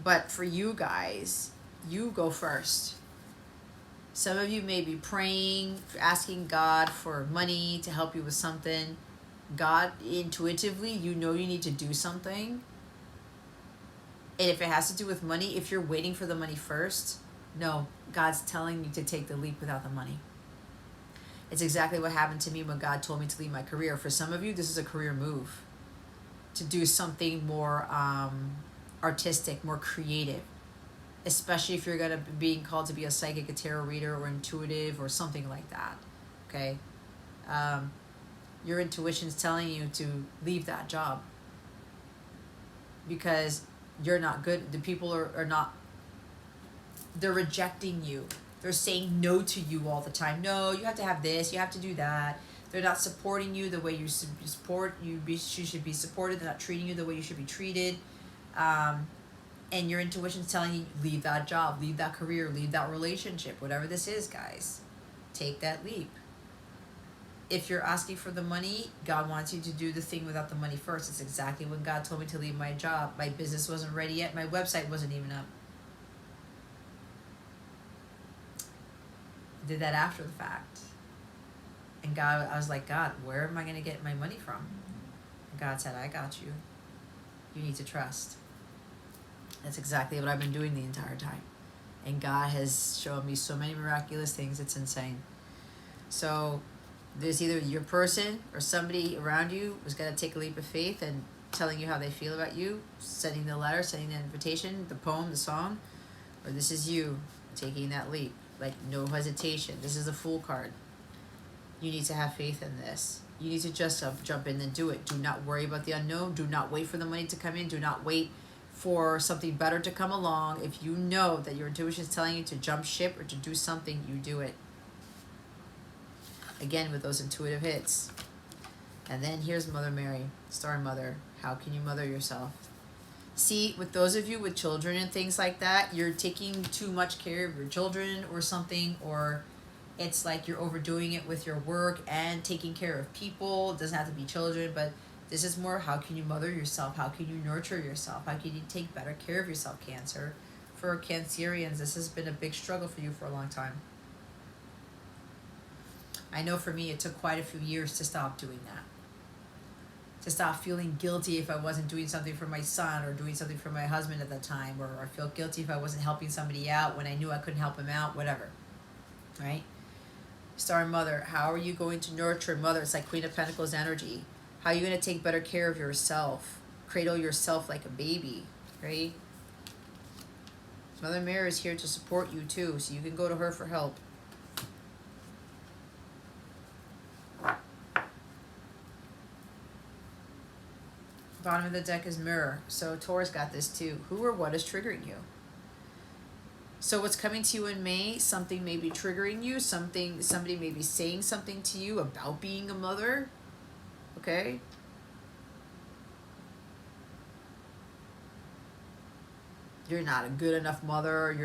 S1: But for you guys, you go first. Some of you may be praying, asking God for money to help you with something. God, intuitively, you know you need to do something. And if it has to do with money, if you're waiting for the money first, no, God's telling you to take the leap without the money. It's exactly what happened to me when God told me to leave my career. For some of you, this is a career move. To do something more artistic, more creative. Especially if you're going to be being called to be a psychic, a tarot reader, or intuitive, or something like that. Okay? Your intuition's telling you to leave that job. Because you're not good. The people are not, they're rejecting you. They're saying no to you all the time. No, you have to have this, you have to do that. They're not supporting you the way you support you should be supported. They're not treating you the way you should be treated. And your intuition's telling you, leave that job, leave that career, leave that relationship, whatever this is, guys. Take that leap. If you're asking for the money, God wants you to do the thing without the money first. It's exactly when God told me to leave my job. My business wasn't ready yet. My website wasn't even up. I did that after the fact. And God, I was like, God, where am I going to get my money from? And God said, I got you. You need to trust. That's exactly what I've been doing the entire time. And God has shown me so many miraculous things. It's insane. So there's either your person or somebody around you who's going to take a leap of faith and telling you how they feel about you, sending the letter, sending the invitation, the poem, the song, or this is you taking that leap. Like, no hesitation. This is the Fool card. You need to have faith in this. You need to just jump in and do it. Do not worry about the unknown. Do not wait for the money to come in. Do not wait for something better to come along. If you know that your intuition is telling you to jump ship or to do something, you do it. Again, with those intuitive hits. And then here's Mother Mary, Star Mother. How can you mother yourself? See, with those of you with children and things like that, you're taking too much care of your children or something, or it's like you're overdoing it with your work and taking care of people. It doesn't have to be children, but this is more, how can you mother yourself? How can you nurture yourself? How can you take better care of yourself, Cancer? For Cancerians, this has been a big struggle for you for a long time. I know for me, it took quite a few years to stop doing that. To stop feeling guilty if I wasn't doing something for my son or doing something for my husband at the time, or I feel guilty if I wasn't helping somebody out when I knew I couldn't help him out, whatever. Right? Star Mother, how are you going to nurture Mother? It's like Queen of Pentacles energy. How are you going to take better care of yourself? Cradle yourself like a baby, right? Mother Mary is here to support you too, so you can go to her for help. Bottom of the deck is Mirror. So Taurus got this too. Who or what is triggering you? So what's coming to you in May, something may be triggering you. Somebody may be saying something to you about being a mother. Okay? You're not a good enough mother.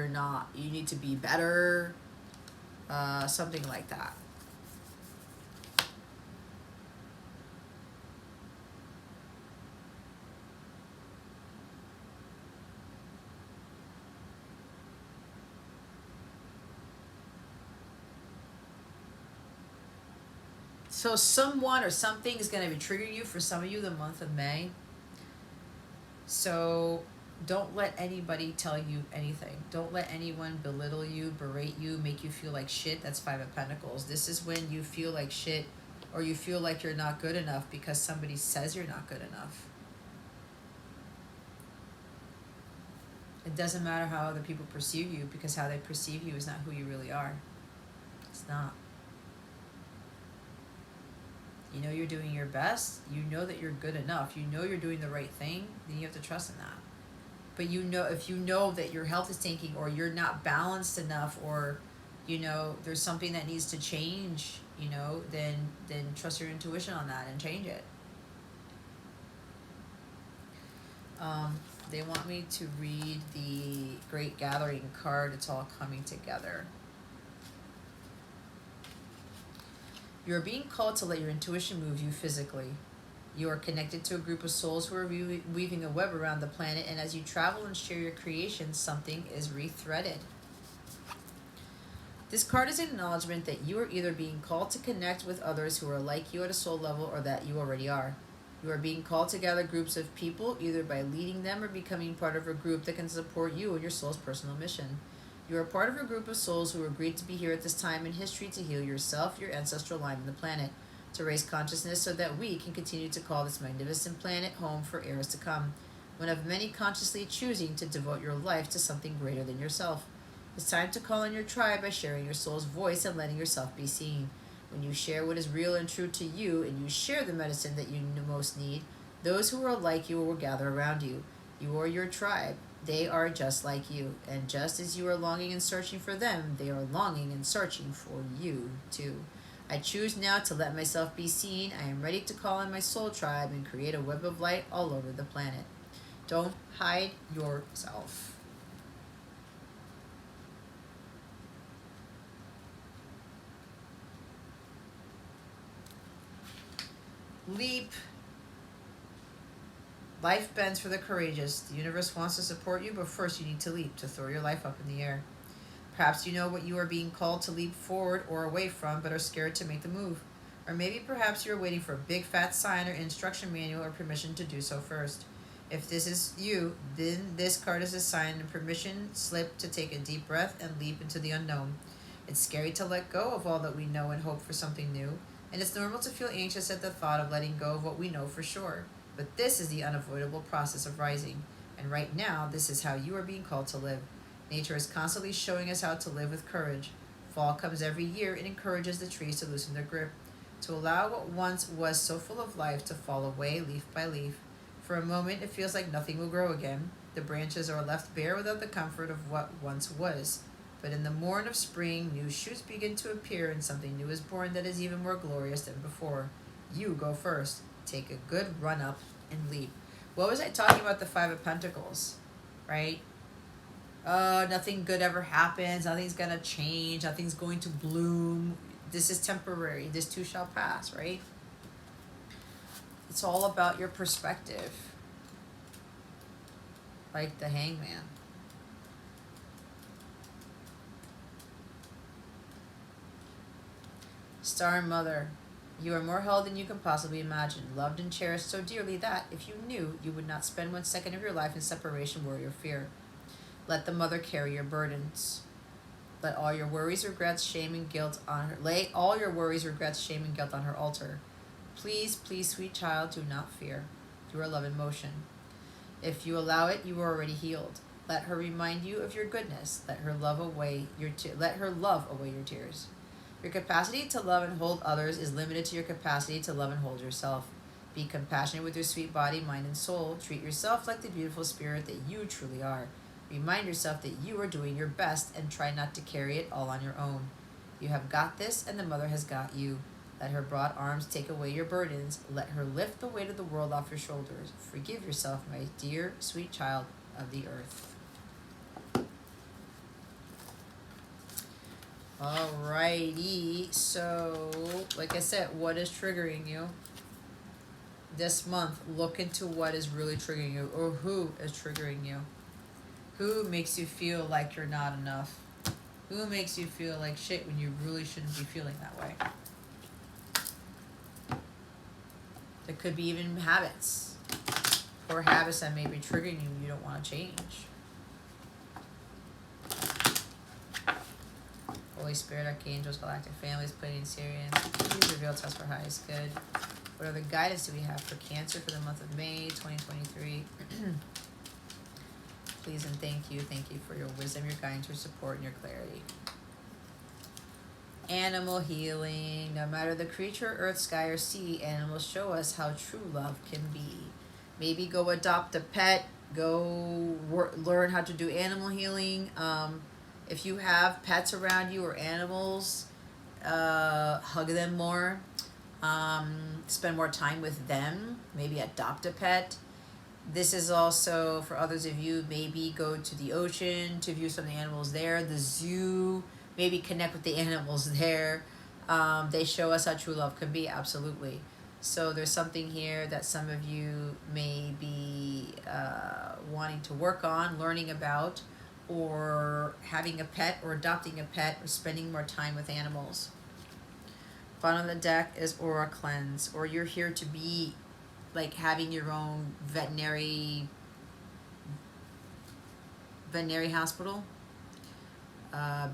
S1: You need to be better. Something like that. So someone or something is going to be triggering you for some of you the month of May. So don't let anybody tell you anything. Don't let anyone belittle you, berate you, make you feel like shit. That's Five of Pentacles. This is when you feel like shit or you feel like you're not good enough because somebody says you're not good enough. It doesn't matter how other people perceive you because how they perceive you is not who you really are. It's not. You know you're doing your best. You know that you're good enough. You know you're doing the right thing. Then you have to trust in that. But you know, if you know that your health is tanking or you're not balanced enough or, you know, there's something that needs to change, you know, then trust your intuition on that and change it. They want me to read the Great Gathering card. It's all coming together. You are being called to let your intuition move you physically. You are connected to a group of souls who are weaving a web around the planet, and as you travel and share your creations, something is rethreaded. This card is an acknowledgement that you are either being called to connect with others who are like you at a soul level or that you already are. You are being called to gather groups of people either by leading them or becoming part of a group that can support you in your soul's personal mission. You are part of a group of souls who agreed to be here at this time in history to heal yourself, your ancestral line, and the planet, to raise consciousness so that we can continue to call this magnificent planet home for eras to come, one of many consciously choosing to devote your life to something greater than yourself. It's time to call on your tribe by sharing your soul's voice and letting yourself be seen. When you share what is real and true to you, and you share the medicine that you most need, those who are like you will gather around you. You are your tribe. They are just like you. And just as you are longing and searching for them, they are longing and searching for you, too. I choose now to let myself be seen. I am ready to call on my soul tribe and create a web of light all over the planet. Don't hide yourself. Leap. Life bends for the courageous. The universe wants to support you, but first you need to leap, to throw your life up in the air. Perhaps you know what you are being called to leap forward or away from, but are scared to make the move. Or maybe perhaps you are waiting for a big fat sign or instruction manual or permission to do so first. If this is you, then this card is a sign and permission slip to take a deep breath and leap into the unknown. It's scary to let go of all that we know and hope for something new. And it's normal to feel anxious at the thought of letting go of what we know for sure. But this is the unavoidable process of rising. And right now, this is how you are being called to live. Nature is constantly showing us how to live with courage. Fall comes every year and encourages the trees to loosen their grip, to allow what once was so full of life to fall away leaf by leaf. For a moment, it feels like nothing will grow again. The branches are left bare without the comfort of what once was. But in the morn of spring, new shoots begin to appear and something new is born that is even more glorious than before. You go first. Take a good run up and leap. What was I talking about? The Five of Pentacles, right? Nothing good ever happens. Nothing's going to change. Nothing's going to bloom. This is temporary. This too shall pass, right? It's all about your perspective. Like the Hangman. Star Mother, you are more held than you can possibly imagine, loved and cherished so dearly that, if you knew, you would not spend 1 second of your life in separation, worry, or fear. Let the mother carry your burdens. Let all your worries, regrets, shame, and guilt on her. Lay all your worries, regrets, shame, and guilt on her altar. Please, please, sweet child, do not fear. You are love in motion. If you allow it, you are already healed. Let her remind you of your goodness. Let her love away your tears. Your capacity to love and hold others is limited to your capacity to love and hold yourself. Be compassionate with your sweet body, mind, and soul. Treat yourself like the beautiful spirit that you truly are. Remind yourself that you are doing your best and try not to carry it all on your own. You have got this, and the mother has got you. Let her broad arms take away your burdens. Let her lift the weight of the world off your shoulders. Forgive yourself, my dear, sweet child of the earth. Alrighty, so like I said, what is triggering you this month? Look into what is really triggering you, or who is triggering you. Who makes you feel like you're not enough? Who makes you feel like shit when you really shouldn't be feeling that way? There could be even habits or habits that may be triggering you don't want to change. Holy Spirit, Archangels, Galactic Families, Pleiadian, Sirians. Please reveal to us for highest good. What other guidance do we have for Cancer for the month of May 2023? Please and thank you. Thank you for your wisdom, your guidance, your support, and your clarity. Animal healing. No matter the creature, earth, sky, or sea, animals show us how true love can be. Maybe go adopt a pet. Go learn how to do animal healing. If you have pets around you or animals, hug them more. Spend more time with them. Maybe adopt a pet. This is also for others of you. Maybe go to the ocean to view some of the animals there. The zoo. Maybe connect with the animals there. They show us how true love can be. Absolutely. So there's something here that some of you may be wanting to work on, learning about, or having a pet, or adopting a pet, or spending more time with animals. Bottom of the deck is Aura Cleanse, or you're here to be like having your own veterinary hospital,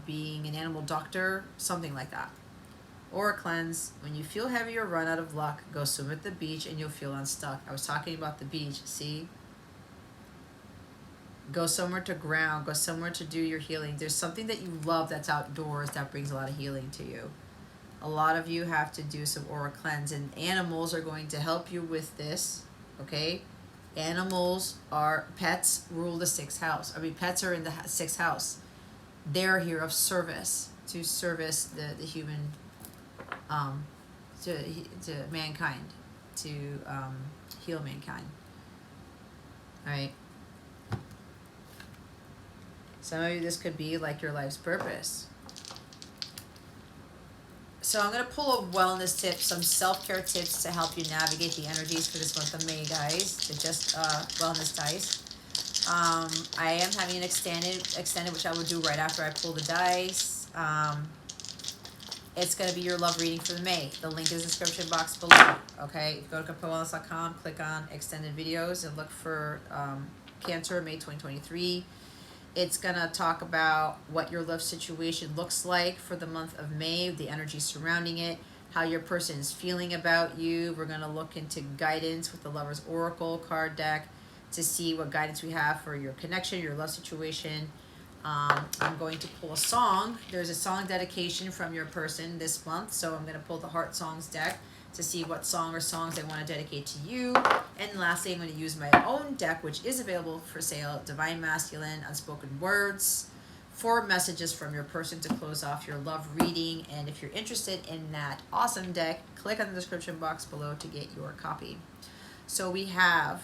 S1: being an animal doctor, something like that. Aura Cleanse, when you feel heavy or run out of luck, go swim at the beach and you'll feel unstuck. I was talking about the beach, see? Go somewhere to ground, go somewhere to do your healing. There's something that you love that's outdoors that brings a lot of healing to you. A lot of you have to do some aura cleanse, and animals are going to help you with this, okay? Pets rule the 6th house. I mean, pets are in the 6th house. They're here of service, to service the human, to mankind, to heal mankind. All right. Some of you, this could be like your life's purpose. So I'm going to pull a wellness tip, some self-care tips to help you navigate the energies for this month of May, guys. They're just wellness dice. I am having an extended, which I will do right after I pull the dice. It's going to be your love reading for the May. The link is in the description box below. Okay, go to capellawellness.com, click on extended videos, and look for Cancer May 2023. It's going to talk about what your love situation looks like for the month of May, the energy surrounding it, how your person is feeling about you. We're going to look into guidance with the Lover's Oracle card deck to see what guidance we have for your connection, your love situation. I'm going to pull a song. There's a song dedication from your person this month, so I'm going to pull the Heart Songs deck to see what song or songs I want to dedicate to you. And lastly, I'm going to use my own deck, which is available for sale, Divine Masculine, Unspoken Words, 4 messages from your person to close off your love reading. And if you're interested in that awesome deck, click on the description box below to get your copy. So we have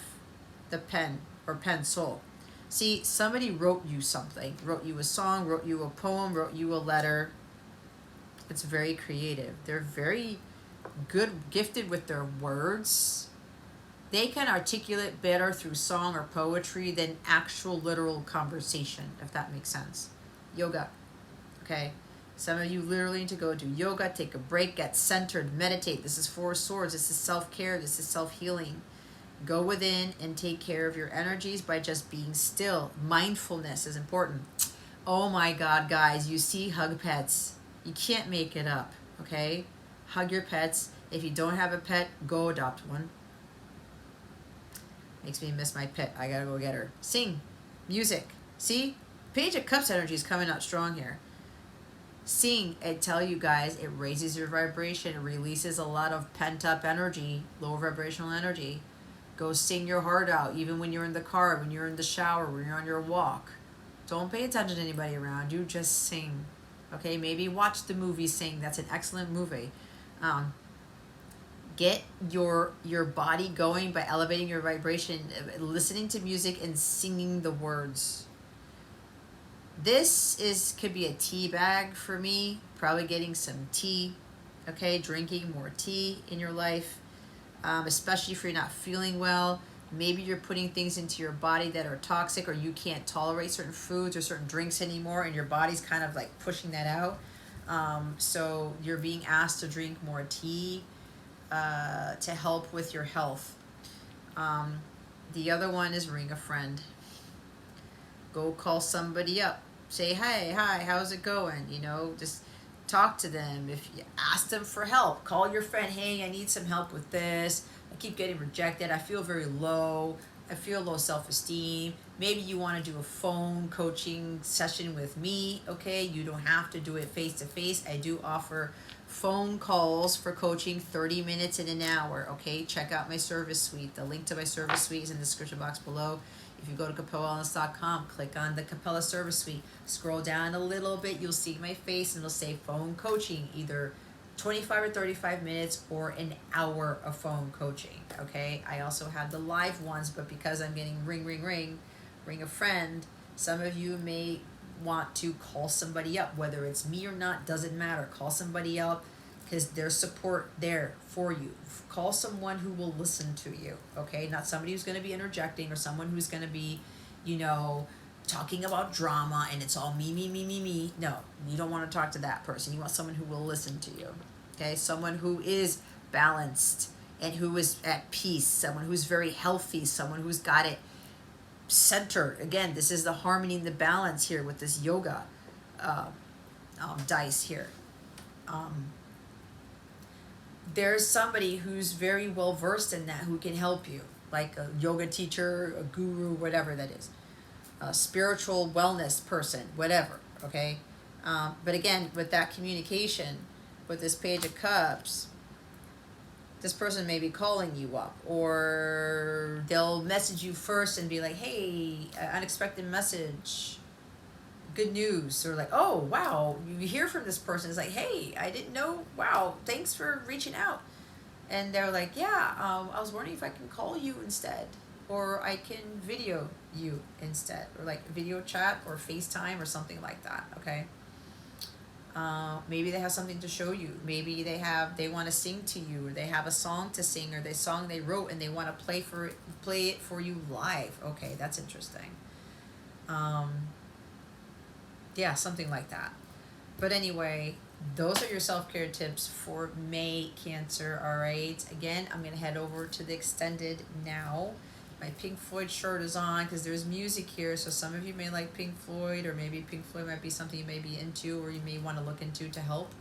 S1: the pen, or pencil. See, somebody wrote you something, wrote you a song, wrote you a poem, wrote you a letter. It's very creative. They're very gifted with their words. They can articulate better through song or poetry than actual literal conversation, if that makes sense. Yoga, okay? Some of you literally need to go do yoga, take a break, get centered, meditate. This is 4 swords. This is self-care. This is self-healing. Go within and take care of your energies by just being still. Mindfulness is important. Oh my God, guys, you see, hug pets. You can't make it up, okay? Hug your pets. If you don't have a pet, go adopt one. Makes me miss my pet. I gotta go get her. Sing. Music. See? Page of Cups energy is coming out strong here. Sing. I tell you guys, it raises your vibration. It releases a lot of pent-up energy, lower vibrational energy. Go sing your heart out, even when you're in the car, when you're in the shower, when you're on your walk. Don't pay attention to anybody around you. Just sing. Okay? Maybe watch the movie Sing. That's an excellent movie. Get your body going by elevating your vibration, listening to music and singing the words. This could be a tea bag for me, probably getting some tea, okay, drinking more tea in your life, especially if you're not feeling well. Maybe you're putting things into your body that are toxic, or you can't tolerate certain foods or certain drinks anymore, and your body's kind of like pushing that out. So you're being asked to drink more tea. to help with your health. The other one is ring a friend. Go call somebody up. Say, hey, hi, how's it going? You know, just talk to them. If you ask them for help, call your friend, hey, I need some help with this. I keep getting rejected. I feel very low. I feel low self-esteem. Maybe you want to do a phone coaching session with me, okay? You don't have to do it face-to-face. I do offer phone calls for coaching, 30 minutes in an hour, okay? Check out my service suite. The link to my service suite is in the description box below. If you go to capellawellness.com, click on the Capella service suite, scroll down a little bit, you'll see my face and it'll say phone coaching, either 25 or 35 minutes or an hour of phone coaching, okay? I also have the live ones, but because I'm getting ring a friend, some of you may want to call somebody up, whether it's me or not, doesn't matter. Call somebody up because there's support there for you. Call someone who will listen to you, okay? Not somebody who's going to be interjecting or someone who's going to be, you know, talking about drama and it's all me. No, you don't want to talk to that person. You want someone who will listen to you, okay? Someone who is balanced and who is at peace, someone who's very healthy, someone who's got it centered. Again, this is the harmony and the balance here with this yoga dice here. There's somebody who's very well versed in that who can help you, like a yoga teacher, a guru, whatever that is, a spiritual wellness person, whatever, okay? But again, with that communication, with this Page of Cups, this person may be calling you up, or they'll message you first and be like, hey, unexpected message, good news, or like, oh, wow, you hear from this person. It's like, hey, I didn't know, wow, thanks for reaching out. And they're like, yeah, I was wondering if I can call you instead, or I can video you instead, or like video chat or FaceTime or something like that, okay? Maybe they have something to show you. Maybe they want to sing to you, or they have a song to sing, or the song they wrote and they want to play it for you live. Okay, that's interesting. Yeah, something like that. But anyway, those are your self-care tips for May, Cancer. All right, again, I'm gonna head over to the extended now. My Pink Floyd shirt is on because there's music here, so some of you may like Pink Floyd, or maybe Pink Floyd might be something you may be into, or you may want to look into to help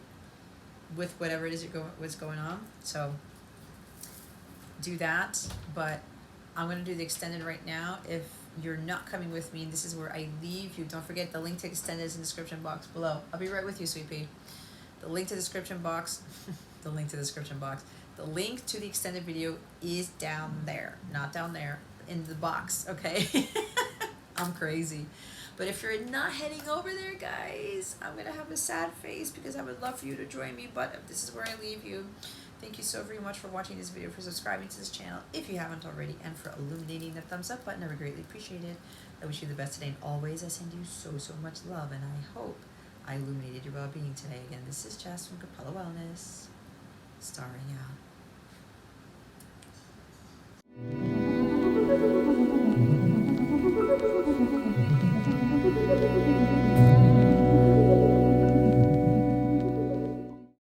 S1: with whatever it is what's going on. So do that, but I'm going to do the extended right now. If you're not coming with me, this is where I leave you. Don't forget the link to extended is in the description box below. I'll be right with you, sweet pea. The link to the description box, the link to the description box. The link to the extended video is down there, not down there, in the box, okay? I'm crazy. But if you're not heading over there, guys, I'm going to have a sad face because I would love for you to join me, but this is where I leave you. Thank you so very much for watching this video, for subscribing to this channel if you haven't already, and for illuminating the thumbs up button. I would greatly appreciate it. I wish you the best today, and always I send you so much love, and I hope I illuminated your well-being today. Again, this is Jess from Capella Wellness, starring out.